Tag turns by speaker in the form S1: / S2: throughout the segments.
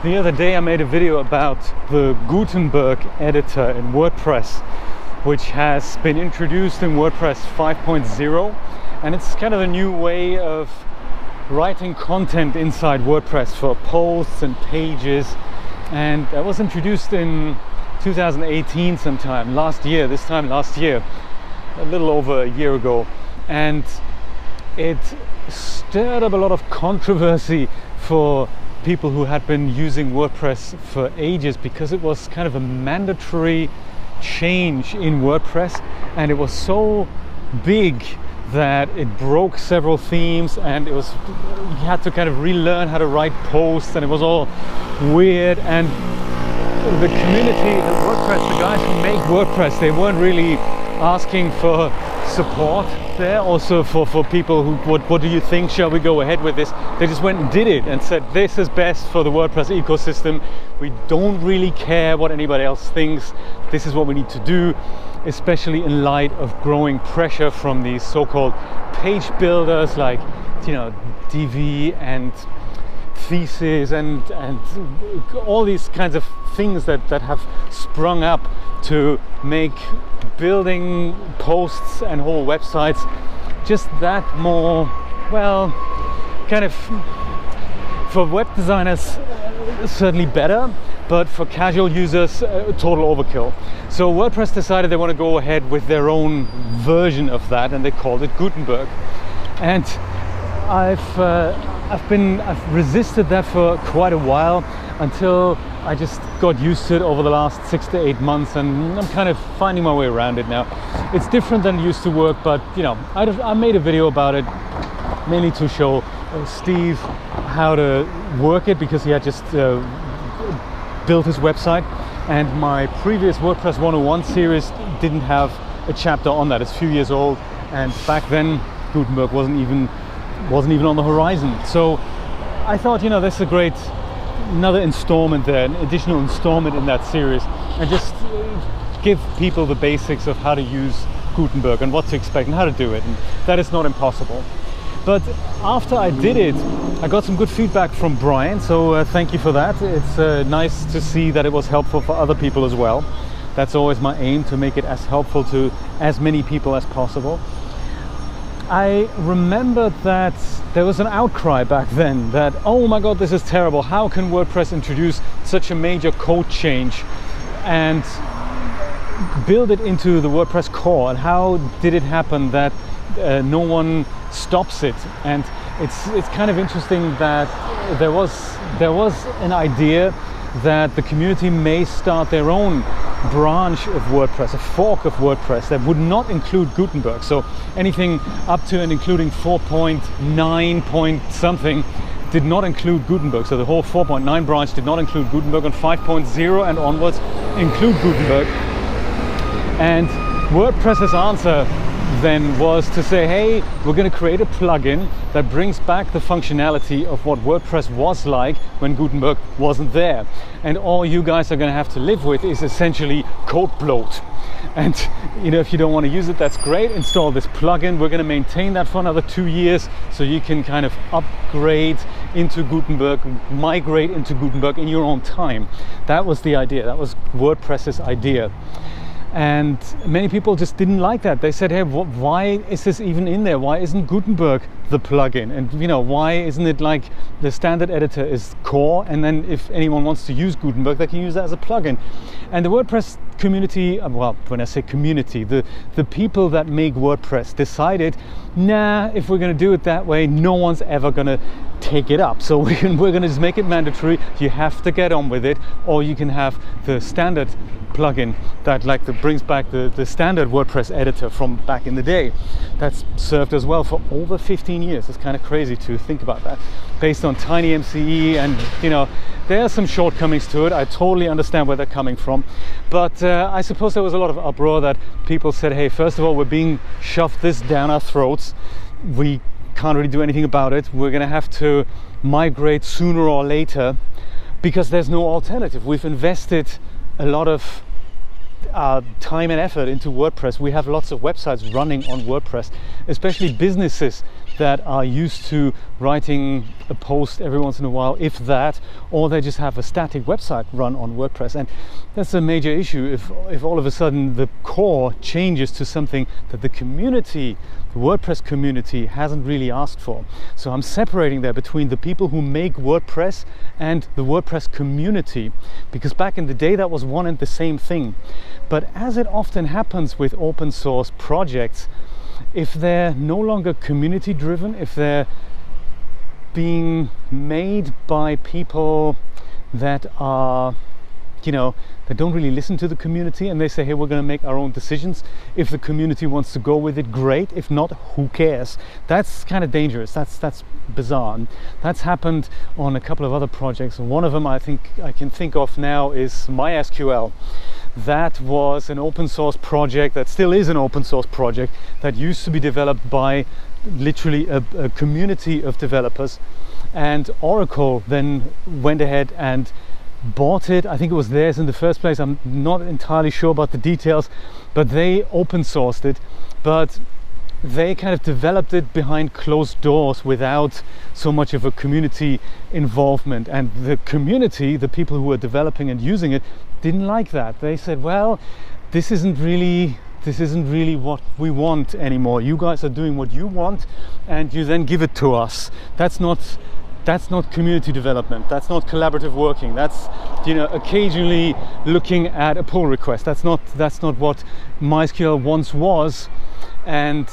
S1: The other day I made a video about the Gutenberg editor in WordPress, which has been introduced in WordPress 5.0, and it's kind of a new way of writing content inside WordPress for posts and pages, and that was introduced in 2018 sometime last year, a little over a year ago, and it stirred up a lot of controversy for people who had been using WordPress for ages, because it was kind of a mandatory change in WordPress, and it was so big that it broke several themes, and you had to kind of relearn how to write posts, and it was all weird. And the community at WordPress, the guys who make WordPress, they weren't really asking for support there, also for people who, what do you think, shall we go ahead with this? They just went and did it and said, this is best for the WordPress ecosystem. We don't really care what anybody else thinks. This is what we need to do, especially in light of growing pressure from these so-called page builders like, DV and Thesis and all these kinds of things that have sprung up to make building posts and whole websites just that more, well, kind of for web designers certainly better, but for casual users total overkill. So WordPress decided they want to go ahead with their own version of that, and they called it Gutenberg. And I've resisted that for quite a while, until I just got used to it over the last 6 to 8 months, and I'm kind of finding my way around it now. It's different than it used to work, but I made a video about it mainly to show Steve how to work it, because he had just built his website, and my previous WordPress 101 series didn't have a chapter on that. It's a few years old, and back then Gutenberg wasn't even on the horizon. So I thought, this is a great another installment there, an additional installment in that series, and just give people the basics of how to use Gutenberg and what to expect and how to do it. And that is not impossible. But after I did it, I got some good feedback from Brian, so thank you for that. It's nice to see that it was helpful for other people as well. That's always my aim, to make it as helpful to as many people as possible. I remember that there was an outcry back then that, oh my god, this is terrible. How can WordPress introduce such a major code change and build it into the WordPress core? And how did it happen that no one stops it? And it's kind of interesting that there was an idea that the community may start their own branch of WordPress, a fork of WordPress that would not include Gutenberg. So anything up to and including 4.9 point something did not include Gutenberg. So the whole 4.9 branch did not include Gutenberg, and 5.0 and onwards include Gutenberg. And WordPress's answer then was to say, hey, we're going to create a plugin that brings back the functionality of what WordPress was like when Gutenberg wasn't there. And all you guys are going to have to live with is essentially code bloat. And if you don't want to use it, that's great. Install this plugin. We're going to maintain that for another 2 years, so you can kind of upgrade into Gutenberg, migrate into Gutenberg in your own time. That was the idea. That was WordPress's idea. And many people just didn't like that. They said, hey, why is this even in there? Why isn't Gutenberg the plugin? And why isn't it like the standard editor is core, and then if anyone wants to use Gutenberg, they can use that as a plugin? And the WordPress community, well, when I say community, the people that make WordPress decided, nah, if we're going to do it that way, no one's ever going to take it up. So we're going to just make it mandatory. You have to get on with it, or you can have the standard plugin that brings back the standard WordPress editor from back in the day. That's served as well for over 15 years. It's kind of crazy to think about that, based on tiny MCE, and there are some shortcomings to it. I totally understand where they're coming from, but I suppose there was a lot of uproar that people said, hey, first of all, we're being shoved this down our throats. We can't really do anything about it. We're going to have to migrate sooner or later because there's no alternative. We've invested a lot of time and effort into WordPress. We have lots of websites running on WordPress, especially businesses that are used to writing a post every once in a while, if that, or they just have a static website run on WordPress. And that's a major issue if all of a sudden the core changes to something that the community, the WordPress community, hasn't really asked for. So I'm separating there between the people who make WordPress and the WordPress community, because back in the day that was one and the same thing. But as it often happens with open source projects, if they're no longer community driven, if they're being made by people that are, you know, that don't really listen to the community, and they say, hey, we're going to make our own decisions. If the community wants to go with it, great. If not, who cares? That's kind of dangerous. That's bizarre. And that's happened on a couple of other projects. One of them I think I can think of now is MySQL. That was an open source project, that still is an open source project, that used to be developed by literally a community of developers, and Oracle then went ahead and bought it. I think it was theirs in the first place. I'm not entirely sure about the details, but they open sourced it, but they kind of developed it behind closed doors without so much of a community involvement. And the community, the people who were developing and using it, didn't like that. They said, well, this isn't really what we want anymore. You guys are doing what you want and you then give it to us. That's not community development. That's not collaborative working. That's, you know, occasionally looking at a pull request. That's not what MySQL once was. And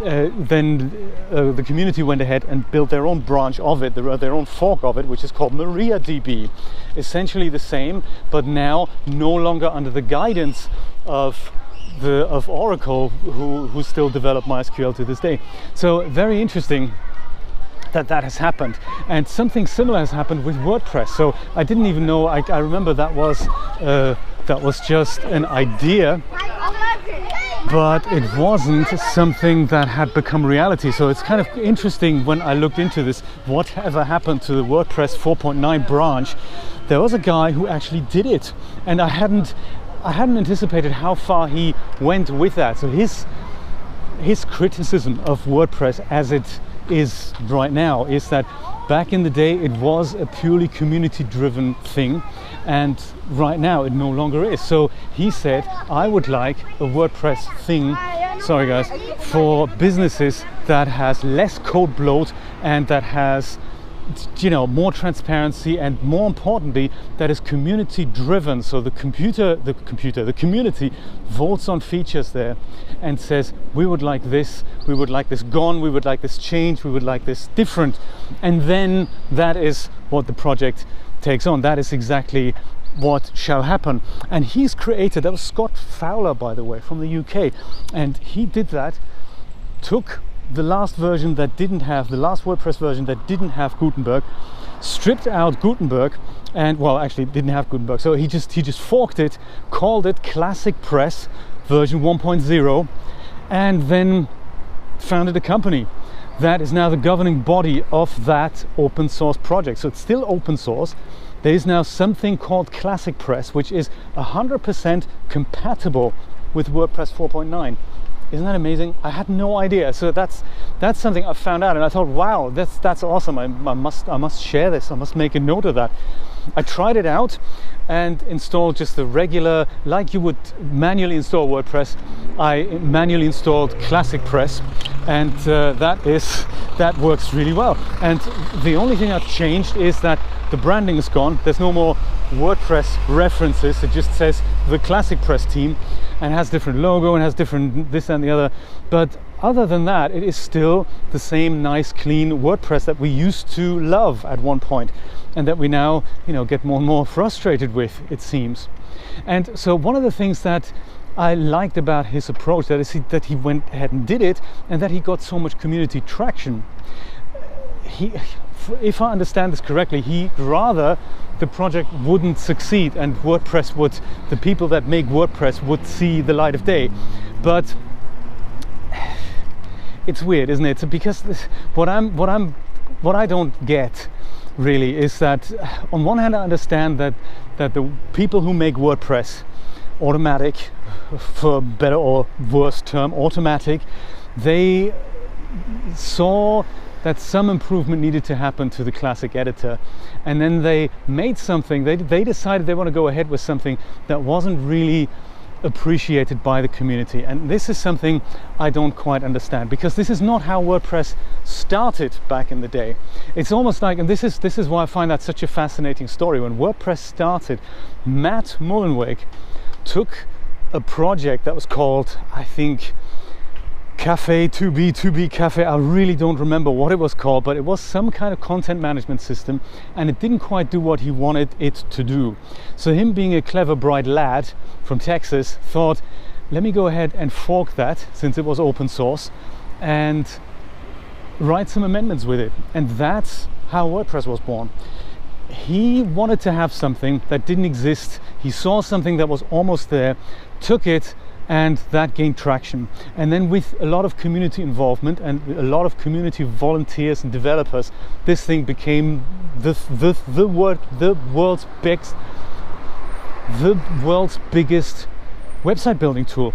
S1: then the community went ahead and built their own branch of it, their own fork of it, which is called MariaDB. Essentially the same, but now no longer under the guidance of Oracle, who still develop MySQL to this day. So very interesting that has happened, and something similar has happened with WordPress. So I didn't even know. I remember that was just an idea, but it wasn't something that had become reality. So it's kind of interesting when I looked into this, whatever happened to the WordPress 4.9 branch. There was a guy who actually did it, and I hadn't anticipated how far he went with that. So his criticism of WordPress as it is right now is that back in the day it was a purely community driven thing, and right now it no longer is. So he said, I would like a WordPress thing, sorry guys, for businesses that has less code bloat and that has, you know, more transparency, and more importantly, that is community driven. So the community votes on features there and says, we would like this gone, we would like this changed, we would like this different. And then that is what the project takes on. That is exactly what shall happen. And he's created, that was Scott Fowler, by the way, from the UK, and he did that, took the last version that didn't have, the last WordPress version that didn't have Gutenberg, stripped out Gutenberg, and well, actually didn't have Gutenberg, so he just forked it, called it ClassicPress version 1.0, and then founded a company that is now the governing body of that open source project. So it's still open source. There is now something called ClassicPress, which is 100% compatible with WordPress 4.9. Isn't that amazing? I had no idea. So that's something I found out, and I thought, wow, that's awesome. I must share this. I must make a note of that. I tried it out and installed just the regular, like you would manually install WordPress. I manually installed ClassicPress, and that works really well. And the only thing I've changed is that the branding is gone. There's no more WordPress references. It just says the ClassicPress team, and has different logo and has different this and the other. But other than that, it is still the same nice, clean WordPress that we used to love at one point, and that we now, you know, get more and more frustrated with, it seems. And so one of the things that I liked about his approach, that he went ahead and did it, and that he got so much community traction. If I understand this correctly, he'd rather the project wouldn't succeed and the people that make WordPress would see the light of day. But it's weird, isn't it? Because what I don't get really is that on one hand I understand that the people who make WordPress automatic, for better or worse term, automatic, they saw that some improvement needed to happen to the Classic editor, and then they made something. They decided they want to go ahead with something that wasn't really appreciated by the community. And this is something I don't quite understand, because this is not how WordPress started back in the day. It's almost like, and this is why I find that such a fascinating story. When WordPress started, Matt Mullenweg took a project that was called, I think, Cafe 2B Cafe. I really don't remember what it was called, but it was some kind of content management system, and it didn't quite do what he wanted it to do. So him, being a clever, bright lad from Texas, thought, let me go ahead and fork that, since it was open source, and write some amendments with it. And that's how WordPress was born. He wanted to have something that didn't exist. He saw something that was almost there, took it, and that gained traction. And then with a lot of community involvement and a lot of community volunteers and developers, this thing became the world's biggest website building tool,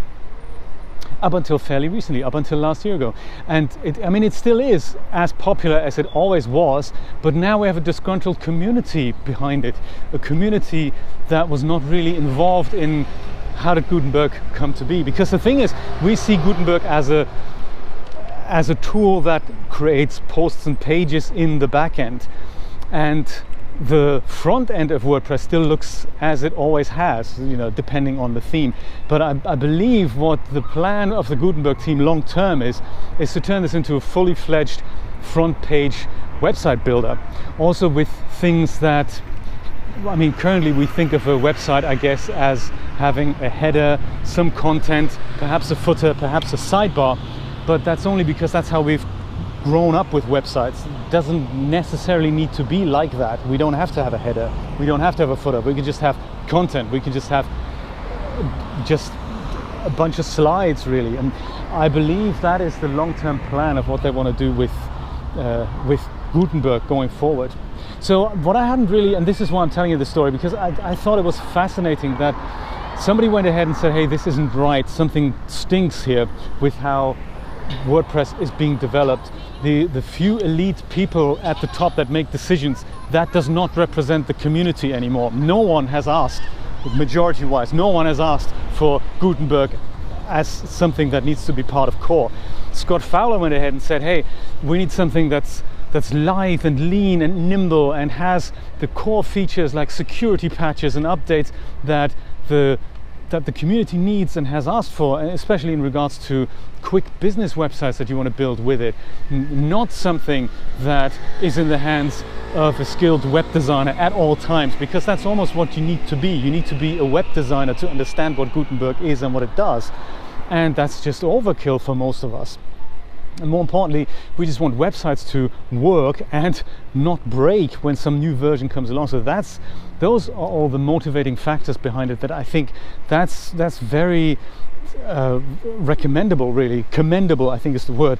S1: up until fairly recently, up until last year ago. And it still is as popular as it always was, but now we have a disgruntled community behind it, a community that was not really involved in how did Gutenberg come to be. Because the thing is, we see Gutenberg as a tool that creates posts and pages in the back end, and the front end of WordPress still looks as it always has, depending on the theme. But I believe what the plan of the Gutenberg team long term is to turn this into a fully fledged front page website builder, also with things that, currently we think of a website, I guess, as having a header, some content, perhaps a footer, perhaps a sidebar, but that's only because that's how we've grown up with websites. It doesn't necessarily need to be like that. We don't have to have a header, we don't have to have a footer, we can just have content, we can just have a bunch of slides, really. And I believe that is the long-term plan of what they want to do with Gutenberg going forward. So what I hadn't really, and this is why I'm telling you this story, because I thought it was fascinating that somebody went ahead and said, hey, this isn't right, something stinks here with how WordPress is being developed. The few elite people at the top that make decisions, that does not represent the community anymore. No one has asked, majority-wise, no one has asked for Gutenberg as something that needs to be part of core. Scott Fowler went ahead and said, hey, we need something that's lithe and lean and nimble and has the core features like security patches and updates that the community needs and has asked for, especially in regards to quick business websites that you want to build with it. Not something that is in the hands of a skilled web designer at all times, because that's almost what you need to be. You need to be a web designer to understand what Gutenberg is and what it does. And that's just overkill for most of us. And more importantly, we just want websites to work and not break when some new version comes along. So those are all the motivating factors behind it that I think that's very recommendable, really. Commendable, I think is the word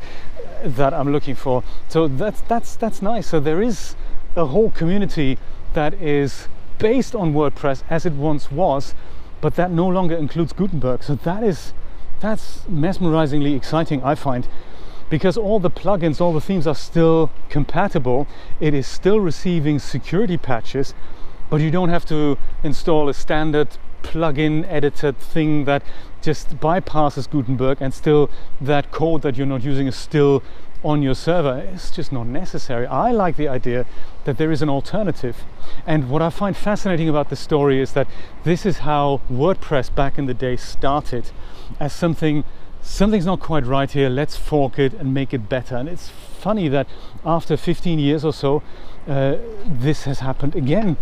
S1: that I'm looking for. So that's nice. So there is a whole community that is based on WordPress as it once was, but that no longer includes Gutenberg. So that's mesmerizingly exciting, I find. Because all the plugins, all the themes are still compatible. It is still receiving security patches, but you don't have to install a standard plugin edited thing that just bypasses Gutenberg, and still that code that you're not using is still on your server. It's just not necessary. I like the idea that there is an alternative. And what I find fascinating about this story is that this is how WordPress back in the day started, as something's not quite right here, let's fork it and make it better. And it's funny that after 15 years or so, this has happened again.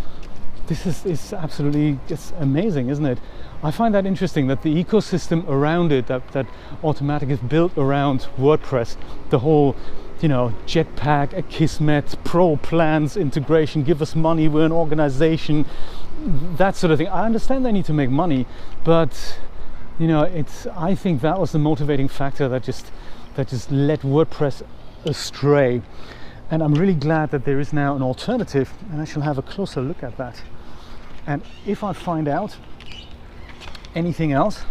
S1: This is absolutely just amazing, isn't it? I find that interesting, that the ecosystem around it, that Automattic is built around WordPress, the whole, Jetpack, Akismet, Pro plans, integration, give us money, we're an organization, that sort of thing. I understand they need to make money, but I think that was the motivating factor that just led WordPress astray. And I'm really glad that there is now an alternative, and I shall have a closer look at that. And if I find out anything else,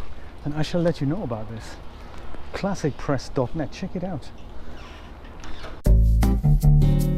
S1: then I shall let you know about this. ClassicPress.net, check it out.
S2: you.